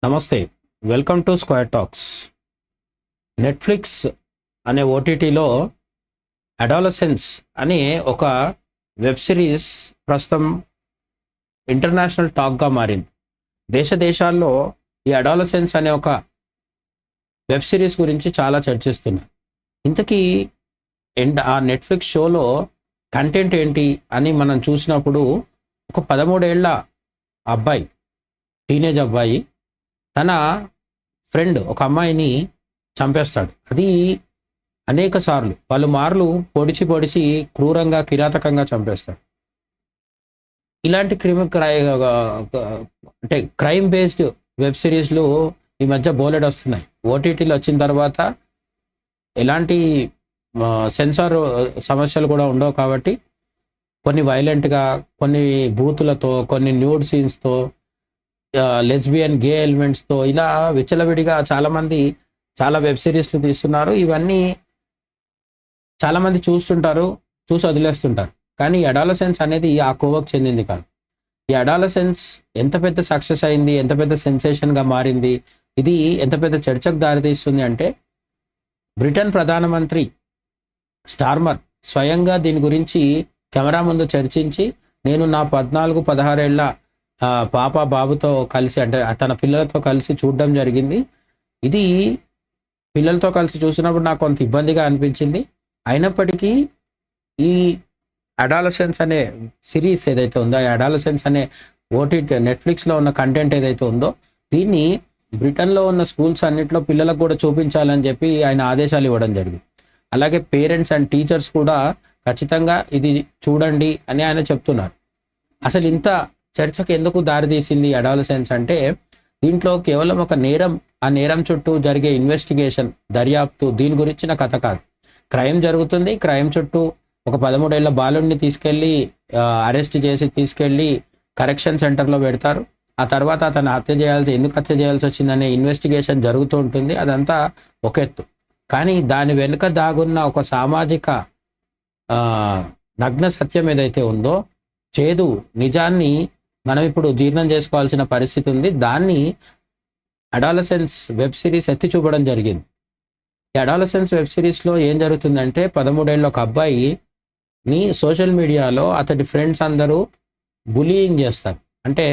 నమస్తే, welcome to square talks. Netflix అనే ఓటీటీలో అడాలసెన్స్ అనే ఒక వెబ్ సిరీస్ ప్రస్తుతం ఇంటర్నేషనల్ టాక్గా మారింది. దేశాల్లో ఈ అడాలసెన్స్ అనే ఒక వెబ్ సిరీస్ గురించి చాలా చర్చిస్తున్నారు. ఇంతకీ ఆ నెట్ఫ్లిక్స్ షోలో కంటెంట్ ఏంటి అని మనం చూసినప్పుడు ఒక 13 ఏళ్ల అబ్బాయి, టీనేజ్ అబ్బాయి తన ఫ్రెండ్ ఒక అమ్మాయిని చంపేస్తాడు. అది అనేక సార్లు పలుమార్లు పొడిచి క్రూరంగా కిరాతకంగా చంపేస్తాడు. ఇలాంటి అంటే క్రైమ్ బేస్డ్ వెబ్ సిరీస్లు ఈ మధ్య బోలెడ్ వస్తున్నాయి. ఓటీటీలు వచ్చిన తర్వాత ఎలాంటి సెన్సార్ సమస్యలు కూడా ఉండవు కాబట్టి కొన్ని వైలెంట్గా, కొన్ని బూతులతో, కొన్ని న్యూడ్ సీన్స్తో, లెస్బియన్ గే ఎలిమెంట్స్తో ఇలా విచ్చలవిడిగా చాలామంది చాలా వెబ్ సిరీస్లు తీస్తున్నారు. ఇవన్నీ చాలామంది చూస్తుంటారు, చూసి వదిలేస్తుంటారు. కానీ ఈ అడాలసెన్స్ అనేది ఆ కోవకు చెందింది కాదు. ఈ అడాలసెన్స్ ఎంత పెద్ద సక్సెస్ అయింది, ఎంత పెద్ద సెన్సేషన్గా మారింది, ఇది ఎంత పెద్ద చర్చకు దారితీస్తుంది అంటే బ్రిటన్ ప్రధానమంత్రి స్టార్మర్ స్వయంగా దీని గురించి కెమెరా ముందు చర్చించి, నేను నా 14-16 ఏళ్ల పాప బాబుతో కలిసి, అంటే తన పిల్లలతో కలిసి చూడడం జరిగింది. ఇది పిల్లలతో కలిసి చూసినప్పుడు నాకు కొంత ఇబ్బందిగా అనిపించింది. అయినప్పటికీ ఈ అడాలసెన్స్ అనే సిరీస్ ఏదైతే ఉందో, ఈ అడాలసెన్స్ అనే ఓటీటీ నెట్ఫ్లిక్స్లో ఉన్న కంటెంట్ ఏదైతే ఉందో, దీన్ని బ్రిటన్లో ఉన్న స్కూల్స్ అన్నింటిలో పిల్లలకు కూడా చూపించాలని చెప్పి ఆయన ఆదేశాలు ఇవ్వడం జరిగింది. అలాగే పేరెంట్స్ అండ్ టీచర్స్ కూడా ఖచ్చితంగా ఇది చూడండి అని ఆయన చెప్తున్నారు. అసలు ఇంత చర్చకు ఎందుకు దారితీసింది అడాలసెన్స్ అంటే, దీంట్లో కేవలం ఒక నేరం, ఆ నేరం చుట్టూ జరిగే ఇన్వెస్టిగేషన్, దర్యాప్తు, దీని గురించిన కథ కాదు. క్రైమ్ జరుగుతుంది, క్రైమ్ చుట్టూ ఒక 13 ఏళ్ల బాలుడిని తీసుకెళ్ళి అరెస్ట్ చేసి తీసుకెళ్ళి కరెక్షన్ సెంటర్లో పెడతారు. ఆ తర్వాత అతను ఎందుకు హత్య చేయాల్సి వచ్చిందనే ఇన్వెస్టిగేషన్ జరుగుతూ ఉంటుంది. అదంతా ఒక ఎత్తు. కానీ దాని వెనుక దాగున్న ఒక సామాజిక నగ్న సత్యం ఏదైతే ఉందో, చేదు నిజాన్ని మనం ఇప్పుడు జీర్ణం చేసుకోవాల్సిన పరిస్థితి ఉంది. దాన్ని అడాలసెన్స్ వెబ్ సిరీస్ ఎత్తి చూపడం జరిగింది. ఈ అడాలసెన్స్ వెబ్ సిరీస్లో ఏం జరుగుతుందంటే, 13 ఏళ్ళ ఒక అబ్బాయిని సోషల్ మీడియాలో అతడి ఫ్రెండ్స్ అందరూ బులీయింగ్ చేస్తారు. అంటే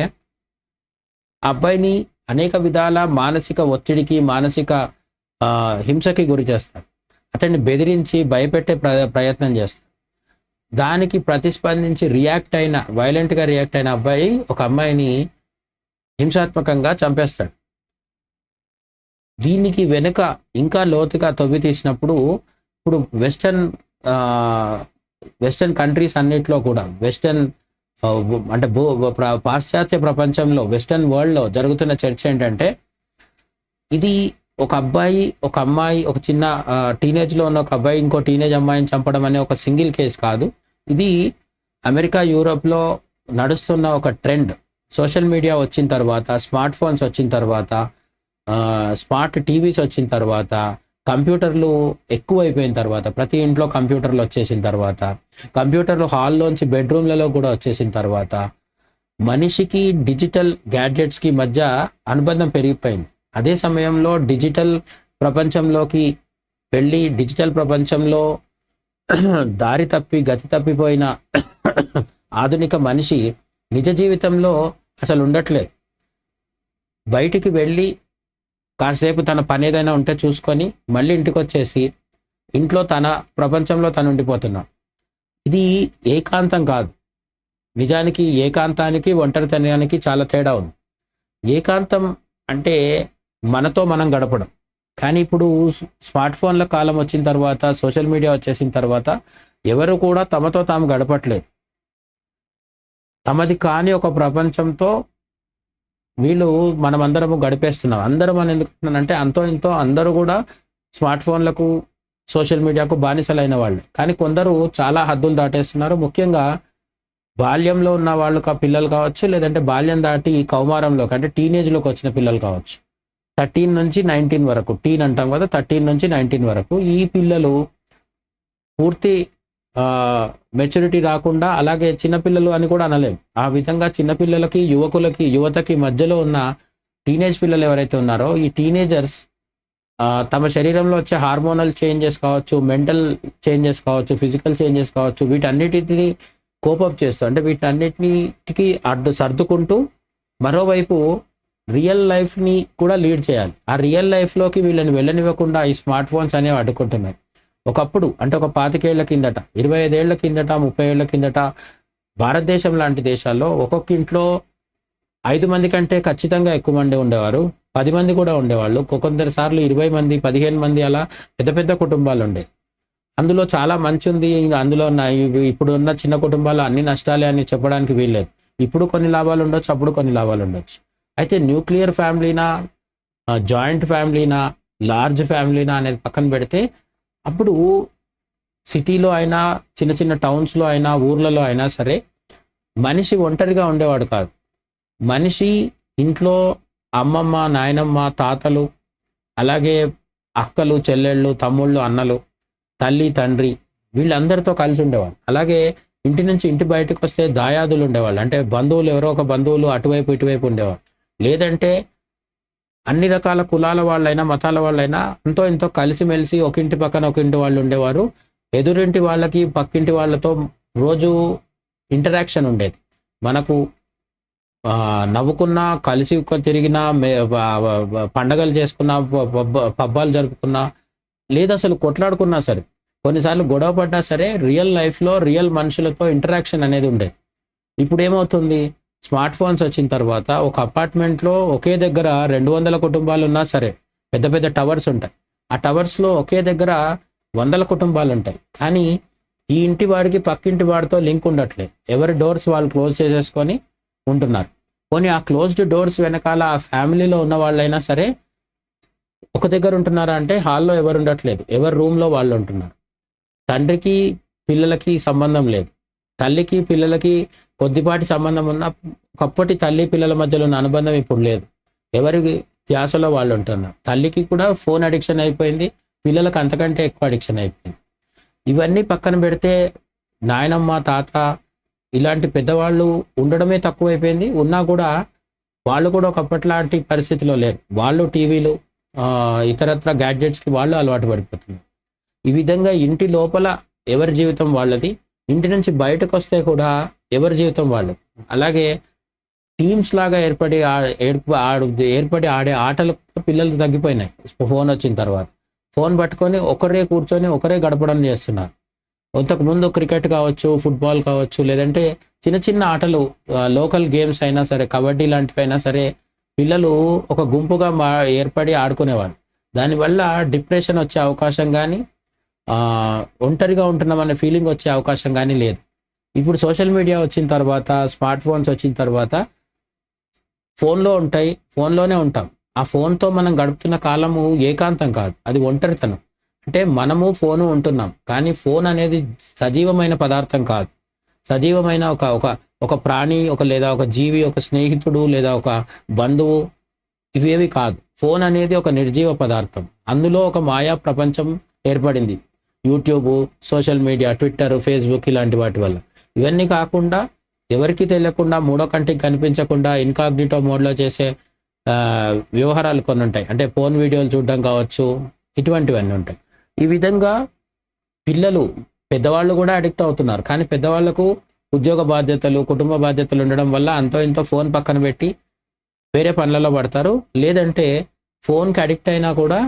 ఆ అబ్బాయిని అనేక విధాల మానసిక ఒత్తిడికి, మానసిక హింసకి గురి చేస్తారు. అతన్ని బెదిరించి భయపెట్టే ప్రయత్నం చేస్తారు. దానికి ప్రతిస్పందించి వైలెంట్గా రియాక్ట్ అయిన అబ్బాయి ఒక అమ్మాయిని హింసాత్మకంగా చంపేస్తాడు. దీనికి వెనుక ఇంకా లోతుగా తవ్వి తీసినప్పుడు, ఇప్పుడు వెస్టర్న్ కంట్రీస్ అన్నిట్లో కూడా, అంటే పాశ్చాత్య ప్రపంచంలో, వెస్టర్న్ వరల్డ్లో జరుగుతున్న చర్చ ఏంటంటే, ఇది ఒక అబ్బాయి, ఒక అమ్మాయి, ఒక చిన్న టీనేజ్లో ఉన్న ఒక అబ్బాయి ఇంకో టీనేజ్ అమ్మాయిని చంపడం అనే ఒక సింగిల్ కేసు కాదు. ఇది అమెరికా, యూరోప్లో నడుస్తున్న ఒక ట్రెండ్. సోషల్ మీడియా వచ్చిన తర్వాత, స్మార్ట్ ఫోన్స్ వచ్చిన తర్వాత, స్మార్ట్ టీవీస్ వచ్చిన తర్వాత, కంప్యూటర్లు ఎక్కువైపోయిన తర్వాత, ప్రతి ఇంట్లో కంప్యూటర్లు వచ్చేసిన తర్వాత, కంప్యూటర్లు హాల్లోంచి బెడ్రూమ్లలో కూడా వచ్చేసిన తర్వాత, మనిషికి డిజిటల్ గ్యాడ్జెట్స్కి మధ్య అనుబంధం పెరిగిపోయింది. అదే సమయంలో డిజిటల్ ప్రపంచంలోకి వెళ్ళి, డిజిటల్ ప్రపంచంలో గతి తప్పిపోయిన ఆధునిక మనిషి నిజ జీవితంలో అసలు ఉండట్లేదు. బయటికి వెళ్ళి కాసేపు తన పని ఏదైనా ఉంటే చూసుకొని మళ్ళీ ఇంటికి వచ్చేసి ఇంట్లో తన ప్రపంచంలో తను ఉండిపోతున్నాడు. ఇది ఏకాంతం కాదు. నిజానికి ఏకాంతానికి, ఒంటరితనానికి చాలా తేడా ఉంది. ఏకాంతం అంటే మనతో మనం గడపడం. కానీ ఇప్పుడు స్మార్ట్ ఫోన్ల కాలం వచ్చిన తర్వాత, సోషల్ మీడియా వచ్చేసిన తర్వాత ఎవరు కూడా తమతో తాము గడపట్లేదు. తమది కాని ఒక ప్రపంచంతో మనమందరము గడిపేస్తున్నాం. అందరం అని ఎందుకంటున్నానంటే, అంతో ఇంతో అందరూ కూడా స్మార్ట్ ఫోన్లకు, సోషల్ మీడియాకు బానిసలైన వాళ్ళు. కానీ కొందరు చాలా హద్దులు దాటేస్తున్నారు. ముఖ్యంగా బాల్యంలో ఉన్న వాళ్ళు పిల్లలు కావచ్చు, లేదంటే బాల్యం దాటి కౌమారంలోకి, అంటే టీనేజ్లోకి వచ్చిన పిల్లలు కావచ్చు. 13 నుంచి 19 వరకు, టీన్ అంటాం కదా, 13 నుంచి 19 వరకు ఈ పిల్లలు పూర్తి మెచ్యూరిటీ రాకుండా, అలాగే చిన్నపిల్లలు అని కూడా అనలేం, ఆ విధంగా చిన్నపిల్లలకి, యువతకి మధ్యలో ఉన్న టీనేజ్ పిల్లలు ఎవరైతే ఉన్నారో ఈ టీనేజర్స్ తమ శరీరంలో వచ్చే హార్మోనల్ చేంజెస్ కావచ్చు, మెంటల్ చేంజెస్ కావచ్చు, ఫిజికల్ చేంజెస్ కావచ్చు, వీటన్నిటిని కోపప్ చేస్తూ అంటే వీటన్నిటికి సర్దుకుంటూ మరోవైపు రియల్ లైఫ్ని కూడా లీడ్ చేయాలి. ఆ రియల్ లైఫ్లోకి వీళ్ళని వెళ్ళనివ్వకుండా ఈ స్మార్ట్ ఫోన్స్ అనేవి అడ్డుకుంటున్నాయి. ఒకప్పుడు అంటే ఒక 25 ఏళ్ల కిందట, 25 ఏళ్ల కిందట, 30 ఏళ్ల కిందట భారతదేశం లాంటి దేశాల్లో ఒక్కొక్క ఇంట్లో 5 మంది కంటే ఖచ్చితంగా ఎక్కువ మంది ఉండేవారు. 10 మంది కూడా ఉండేవాళ్ళు. కొందరు సార్లు 20 మంది, 15 మంది అలా పెద్ద పెద్ద కుటుంబాలు ఉండేవి. అందులో చాలా మంచి ఉంది. అందులో ఇప్పుడు ఉన్న చిన్న కుటుంబాలు అన్ని నష్టాలే అని చెప్పడానికి వీల్లేదు. ఇప్పుడు కొన్ని లాభాలు ఉండొచ్చు, అప్పుడు కొన్ని లాభాలు ఉండొచ్చు. అయితే న్యూక్లియర్ ఫ్యామిలీనా, జాయింట్ ఫ్యామిలీనా, లార్జ్ ఫ్యామిలీనా అనేది పక్కన పెడితే అప్పుడు సిటీలో అయినా, చిన్న చిన్న టౌన్స్లో అయినా, ఊర్లలో అయినా సరే మనిషి ఒంటరిగా ఉండేవాడు కాదు. మనిషి ఇంట్లో అమ్మమ్మ, నాయనమ్మ, తాతలు, అలాగే అక్కలు, చెల్లెళ్ళు, తమ్ముళ్ళు, అన్నలు, తల్లి, తండ్రి వీళ్ళందరితో కలిసి ఉండేవాళ్ళు. అలాగే ఇంటి నుంచి ఇంటి బయటకు వస్తే దాయాదులు ఉండేవాళ్ళు. అంటే బంధువులు, ఎవరో ఒక బంధువులు అటువైపు ఇటువైపు ఉండేవాళ్ళు. లేదంటే అన్ని రకాల కులాల వాళ్ళైనా, మతాల వాళ్ళైనా ఎంతో ఎంతో కలిసిమెలిసి ఒక ఇంటి పక్కన ఒక ఇంటి వాళ్ళు ఉండేవారు. ఎదురింటి వాళ్ళకి, పక్కింటి వాళ్ళతో రోజు ఇంటరాక్షన్ ఉండేది. మనకు నవ్వుకున్నా, కలిసి తిరిగినా, పండగలు చేసుకున్నా, పబ్బాలు జరుపుకున్నా, లేదా అసలు కొట్లాడుకున్నా సరే, కొన్నిసార్లు గొడవ పడ్డా సరే రియల్ లైఫ్లో రియల్ మనుషులతో ఇంటరాక్షన్ అనేది ఉండేది. ఇప్పుడు ఏమవుతుంది, స్మార్ట్ ఫోన్స్ వచ్చిన తర్వాత ఒక అపార్ట్మెంట్లో ఒకే దగ్గర 200 కుటుంబాలు ఉన్నా సరే పెద్ద పెద్ద టవర్స్ ఉంటాయి. ఆ టవర్స్లో ఒకే దగ్గర 100 కుటుంబాలు ఉంటాయి. కానీ ఈ ఇంటి వాడికి పక్కింటి వాడితో లింక్ ఉండట్లేదు. ఎవరి డోర్స్ వాళ్ళు క్లోజ్ చేసేసుకొని ఉంటున్నారు. పోనీ ఆ క్లోజ్డ్ డోర్స్ వెనకాల ఆ ఫ్యామిలీలో ఉన్న వాళ్ళైనా సరే ఒక దగ్గర ఉంటున్నారా అంటే హాల్లో ఎవరు ఉండట్లేదు, ఎవరి రూమ్లో వాళ్ళు ఉంటున్నారు. తండ్రికి పిల్లలకి సంబంధం లేదు, తల్లికి పిల్లలకి కొద్దిపాటి సంబంధం ఉన్న ఒకప్పటి తల్లి పిల్లల మధ్యలో ఉన్న అనుబంధం ఇప్పుడు లేదు. ఎవరి ధ్యాసలో వాళ్ళు ఉంటున్నారు. తల్లికి కూడా ఫోన్ అడిక్షన్ అయిపోయింది, పిల్లలకు అంతకంటే ఎక్కువ అడిక్షన్ అయిపోయింది. ఇవన్నీ పక్కన పెడితే నాయనమ్మ, తాత ఇలాంటి పెద్దవాళ్ళు ఉండడమే తక్కువైపోయింది. ఉన్నా కూడా వాళ్ళు కూడా ఒకప్పట్లాంటి పరిస్థితిలో లేరు. వాళ్ళు టీవీలు, ఇతరత్ర గ్యాడ్జెట్స్కి వాళ్ళు అలవాటు పడిపోతున్నారు. ఈ విధంగా ఇంటి లోపల ఎవరి జీవితం వాళ్ళది, ఇంటి నుంచి బయటకు వస్తే కూడా ఎవరి జీవితం వాళ్ళది. అలాగే టీమ్స్ లాగా ఏర్పడి ఆడే ఆటలు పిల్లలు తగ్గిపోయినాయి ఫోన్ వచ్చిన తర్వాత. ఫోన్ పట్టుకొని ఒకరే కూర్చొని ఒకరే గడపడం చేస్తున్నారు. ఇంతకుముందు క్రికెట్ కావచ్చు, ఫుట్బాల్ కావచ్చు, లేదంటే చిన్న చిన్న ఆటలు, లోకల్ గేమ్స్ అయినా సరే, కబడ్డీ లాంటివి అయినా సరే పిల్లలు ఒక గుంపుగా ఏర్పడి ఆడుకునేవాళ్ళు. దానివల్ల డిప్రెషన్ వచ్చే అవకాశం కానీ, ఒంటరిగా ఉంటున్నామనే ఫీలింగ్ వచ్చే అవకాశం కానీ లేదు. ఇప్పుడు సోషల్ మీడియా వచ్చిన తర్వాత, స్మార్ట్ ఫోన్స్ వచ్చిన తర్వాత ఫోన్లో ఉంటాయి, ఫోన్లోనే ఉంటాం. ఆ ఫోన్తో మనం గడుపుతున్న కాలము ఏకాంతం కాదు, అది ఒంటరితనం. అంటే మనము ఫోను ఉంటున్నాం, కానీ ఫోన్ అనేది సజీవమైన పదార్థం కాదు. సజీవమైన ఒక ప్రాణి, లేదా ఒక జీవి, ఒక స్నేహితుడు, లేదా ఒక బంధువు, ఇవేవి కాదు. ఫోన్ అనేది ఒక నిర్జీవ పదార్థం. అందులో ఒక మాయా ప్రపంచం ఏర్పడింది. YouTube, social media, Twitter, Facebook ఇలాంటి వాటి వల్ల. ఇవన్నీ కాకుండా ఎవరికి తెలియకుండా, మూడో కంటికి కనిపించకుండా ఇన్కాగ్నిటో మోడ్లో చేసే వ్యవహారాలు కొన్ని ఉంటాయి. అంటే ఫోన్ వీడియోలు చూడడం కావచ్చు, ఇటువంటివన్నీ ఉంటాయి. ఈ విధంగా పిల్లలు, పెద్దవాళ్ళు కూడా అడిక్ట్ అవుతున్నారు. కానీ పెద్దవాళ్లకు ఉద్యోగ బాధ్యతలు, కుటుంబ బాధ్యతలు ఉండడం వల్ల అంతో ఇంతో ఫోన్ పక్కన పెట్టి వేరే పనులలో పడతారు. లేదంటే ఫోన్కి అడిక్ట్ అయినా కూడా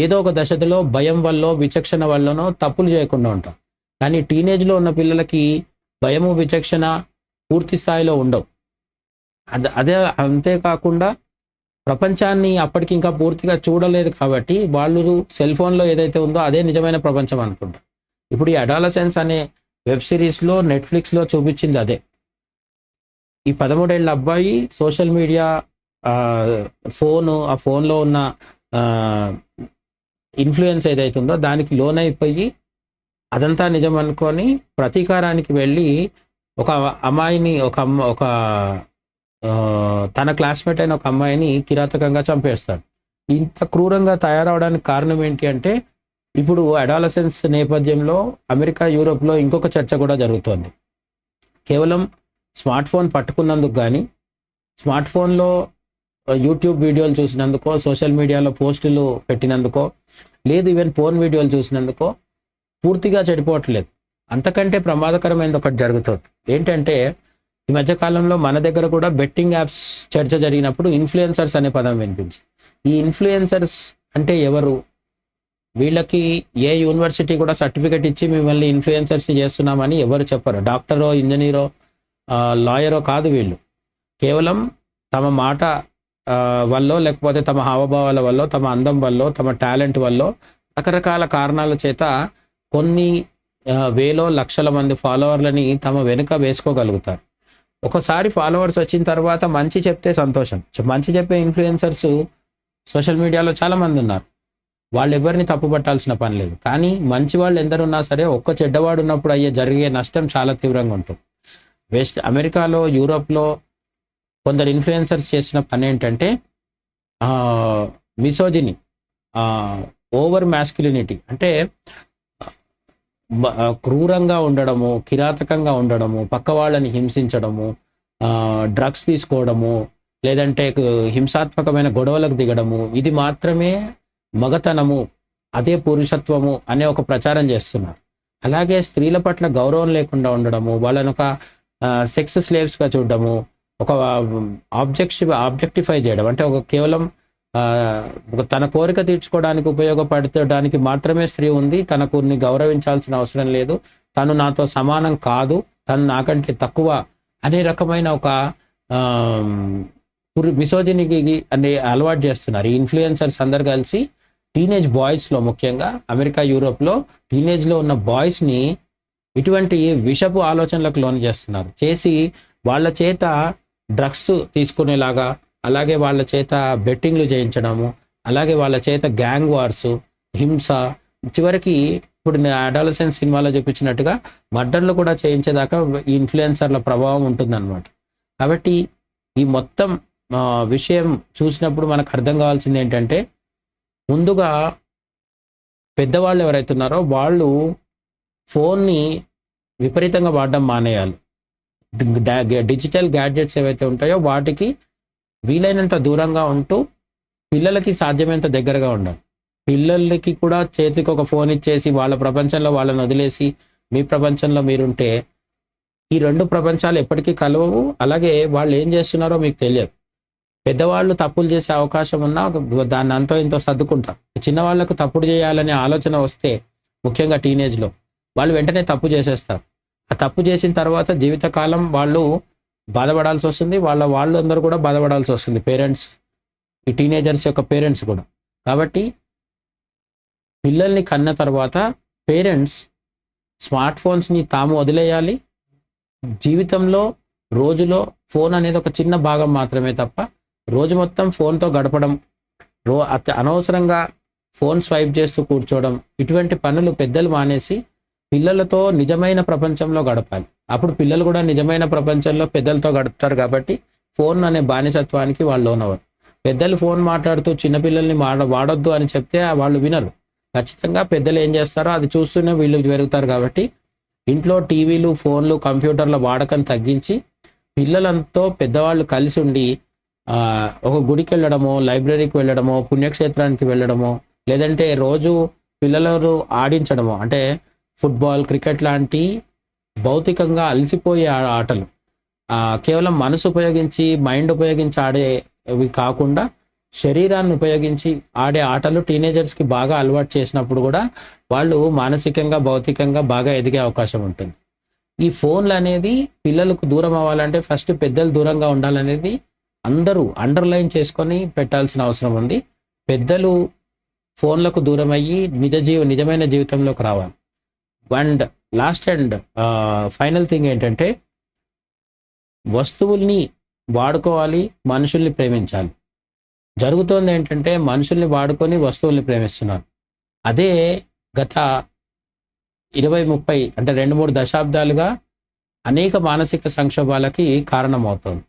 ఏదో ఒక దశలో భయం వల్ల, విచక్షణ వల్లనో తప్పులు చేయకుండా ఉంటాం. కానీ టీనేజ్లో ఉన్న పిల్లలకి భయము, విచక్షణ పూర్తి స్థాయిలో ఉండవు. అదే అంతేకాకుండా ప్రపంచాన్ని అప్పటికి ఇంకా పూర్తిగా చూడలేదు కాబట్టి వాళ్ళు సెల్ ఫోన్లో ఏదైతే ఉందో అదే నిజమైన ప్రపంచం అనుకుంటారు. ఇప్పుడు ఈ అడాలసెన్స్ అనే వెబ్ సిరీస్లో, నెట్ఫ్లిక్స్లో చూపించింది అదే. ఈ 13 ఏళ్ళ అబ్బాయి సోషల్ మీడియా, ఆ ఫోన్లో ఉన్న ఇన్ఫ్లుయెన్స్ ఏదైతే ఉందో దానికి లోనైపోయి అదంతా నిజం అనుకొని ప్రతీకారానికి వెళ్ళి ఒక అమ్మాయిని, తన క్లాస్మేట్ అయిన ఒక అమ్మాయిని కిరాతకంగా చంపేస్తాడు. ఇంత క్రూరంగా తయారవడానికి కారణం ఏంటి అంటే, ఇప్పుడు అడాలసెన్స్ నేపథ్యంలో అమెరికా, యూరోప్లో ఇంకొక చర్చ కూడా జరుగుతోంది. కేవలం స్మార్ట్ ఫోన్ పట్టుకున్నందుకు కానీ, స్మార్ట్ ఫోన్లో యూట్యూబ్ వీడియోలు చూసినందుకో, సోషల్ మీడియాలో పోస్టులు పెట్టినందుకో, లేదు ఈవెన్ ఫోన్ వీడియోలు చూసినందుకో పూర్తిగా చెడిపోవట్లేదు. అంతకంటే ప్రమాదకరమైనది ఒకటి జరుగుతుంది. ఏంటంటే ఈ మధ్య కాలంలో మన దగ్గర కూడా బెట్టింగ్ యాప్స్ చర్చ జరిగినప్పుడు ఇన్ఫ్లుయెన్సర్స్ అనే పదం వినిపించింది. ఈ ఇన్ఫ్లుయెన్సర్స్ అంటే ఎవరు? వీళ్ళకి ఏ యూనివర్సిటీ కూడా సర్టిఫికెట్ ఇచ్చి మిమ్మల్ని ఇన్ఫ్లుయెన్సర్స్ చేస్తున్నామని ఎవరు చెప్పరు. డాక్టరో, ఇంజనీరో, లాయరో కాదు వీళ్ళు. కేవలం తమ మాట వల్లో, లేకపోతే తమ హావభావాల వల్ల, తమ అందం వల్ల, తమ టాలెంట్ వల్ల, రకరకాల కారణాల చేత కొన్ని వేలో లక్షల మంది ఫాలోవర్లని తమ వెనుక వేసుకోగలుగుతారు. ఒకసారి ఫాలోవర్స్ వచ్చిన తర్వాత మంచి చెప్తే సంతోషం. మంచి చెప్పే ఇన్ఫ్లుయెన్సర్స్ సోషల్ మీడియాలో చాలా మంది ఉన్నారు. వాళ్ళు ఎవరిని తప్పు పట్టాల్సిన పని లేదు. కానీ మంచి వాళ్ళు ఎందరున్నా సరే ఒక్క చెడ్డవాడు ఉన్నప్పుడు జరిగే నష్టం చాలా తీవ్రంగా ఉంటుంది. అమెరికాలో, యూరోప్లో కొందరు ఇన్ఫ్లుయెన్సర్స్ చేసిన పని ఏంటంటే మిసోజిని, ఓవర్ మ్యాస్క్యులినిటీ, అంటే క్రూరంగా ఉండడము, కిరాతకంగా ఉండడము, పక్క వాళ్ళని హింసించడము, డ్రగ్స్ తీసుకోవడము, లేదంటే హింసాత్మకమైన గొడవలకు దిగడము, ఇది మాత్రమే మగతనము, అదే పురుషత్వము అనే ఒక ప్రచారం చేస్తున్నారు. అలాగే స్త్రీల పట్ల గౌరవం లేకుండా ఉండడము, వాళ్ళని ఒక సెక్స్ స్లేవ్స్గా చూడడము, ఒక ఆబ్జెక్టిఫై చేయడం, అంటే ఒక కేవలం తన కోరిక తీర్చుకోవడానికి ఉపయోగపడడానికి మాత్రమే స్త్రీ ఉంది, తనకు గౌరవించాల్సిన అవసరం లేదు, తను నాతో సమానం కాదు, తను నాకంటే తక్కువ అనే రకమైన ఒక మిసోజినికి అనే అలవాటు చేస్తున్నారు ఈ ఇన్ఫ్లుయెన్సర్స్ అందరు కలిసి. టీనేజ్ బాయ్స్లో, ముఖ్యంగా అమెరికా, యూరోప్లో టీనేజ్లో ఉన్న బాయ్స్ని ఇటువంటి విషపు ఆలోచనలకు లోను చేస్తున్నారు. చేసి వాళ్ళ చేత డ్రగ్స్ తీసుకునేలాగా, అలాగే వాళ్ళ చేత బెట్టింగ్లు చేయించడము, అలాగే వాళ్ళ చేత గ్యాంగ్ వార్స్, హింస, చివరికి ఇప్పుడు అడాలసెన్స్ సినిమాలో చూపించినట్టుగా మర్డర్లు కూడా చేయించేదాకా ఈ ఇన్ఫ్లుయెన్సర్ల ప్రభావం ఉంటుందన్నమాట. కాబట్టి ఈ మొత్తం విషయం చూసినప్పుడు మనకు అర్థం కావాల్సింది ఏంటంటే, ముందుగా పెద్దవాళ్ళు ఎవరైతే ఉన్నారో వాళ్ళు ఫోన్ని విపరీతంగా వాడడం మానేయాలి. డిజిటల్ గ్యాడ్జెట్స్ ఏవైతే ఉంటాయో వాటికి వీలైనంత దూరంగా ఉంటూ పిల్లలకి సాధ్యమైనంత దగ్గరగా ఉండాలి. పిల్లలకి కూడా చేతికి ఒక ఫోన్ ఇచ్చేసి వాళ్ళ ప్రపంచంలో వాళ్ళని వదిలేసి మీ ప్రపంచంలో మీరుంటే ఈ రెండు ప్రపంచాలు ఎప్పటికీ కలవవు. అలాగే వాళ్ళు ఏం చేస్తున్నారో మీకు తెలియదు. పెద్దవాళ్ళు తప్పులు చేసే అవకాశం ఉన్నా దాన్ని అంతో ఇంతో సర్దుకుంటారు. చిన్నవాళ్లకు తప్పుడు చేయాలనే ఆలోచన వస్తే, ముఖ్యంగా టీనేజ్లో, వాళ్ళు వెంటనే తప్పు చేసేస్తారు. ఆ తప్పు చేసిన తర్వాత జీవితకాలం వాళ్ళు బాధపడాల్సి వస్తుంది. వాళ్ళు అందరూ కూడా బాధపడాల్సి వస్తుంది, పేరెంట్స్, ఈ టీనేజర్స్ యొక్క పేరెంట్స్ కూడా. కాబట్టి పిల్లల్ని కన్న తర్వాత పేరెంట్స్ స్మార్ట్ ఫోన్స్ని తాము వదిలేయాలి. జీవితంలో రోజులో ఫోన్ అనేది ఒక చిన్న భాగం మాత్రమే తప్ప రోజు మొత్తం ఫోన్తో గడపడం, అనవసరంగా ఫోన్ స్వైప్ చేస్తూ కూర్చోవడం, ఇటువంటి పనులు పెద్దలు మానేసి పిల్లలతో నిజమైన ప్రపంచంలో గడపాలి. అప్పుడు పిల్లలు కూడా నిజమైన ప్రపంచంలో పెద్దలతో గడుపుతారు. కాబట్టి ఫోన్ అనే బానిసత్వానికి వాళ్ళు లోనవరు. పెద్దలు ఫోన్ మాట్లాడుతూ చిన్నపిల్లల్ని వాడొద్దు అని చెప్తే వాళ్ళు వినరు. ఖచ్చితంగా పెద్దలు ఏం చేస్తారో అది చూస్తూనే వీళ్ళు పెరుగుతారు. కాబట్టి ఇంట్లో టీవీలు, ఫోన్లు, కంప్యూటర్ల వాడకం తగ్గించి పిల్లలతో పెద్దవాళ్ళు కలిసి ఉండి ఒక గుడికి వెళ్ళడమో, లైబ్రరీకి వెళ్ళడమో, పుణ్యక్షేత్రానికి వెళ్ళడమో, లేదంటే రోజు పిల్లలను ఆడించడమో, అంటే ఫుట్బాల్, క్రికెట్ లాంటి భౌతికంగా అలసిపోయే ఆటలు, కేవలం మనసు ఉపయోగించి, మైండ్ ఉపయోగించి ఆడేవి కాకుండా శరీరాన్ని ఉపయోగించి ఆడే ఆటలు టీనేజర్స్కి బాగా అలవాటు చేసినప్పుడు కూడా వాళ్ళు మానసికంగా, భౌతికంగా బాగా ఎదిగే అవకాశం ఉంటుంది. ఈ ఫోన్లు అనేది పిల్లలకు దూరం అవ్వాలంటే ఫస్ట్ పెద్దలు దూరంగా ఉండాలనేది అందరూ అండర్లైన్ చేసుకొని పెట్టాల్సిన అవసరం ఉంది. పెద్దలు ఫోన్లకు దూరం అయ్యి నిజమైన జీవితంలోకి రావాలి. And last and final thing ఏంటంటే, వస్తువుల్ని వాడుకోవాలి, మనుషుల్ని ప్రేమించాలి. జరుగుతోంది ఏంటంటే, మనుషుల్ని వాడుకొని వస్తువుల్ని ప్రేమిస్తున్నారు. అదే గత 20-30 అంటే 2-3 దశాబ్దాలుగా అనేక మానసిక సంక్షోభాలకి కారణమవుతోంది.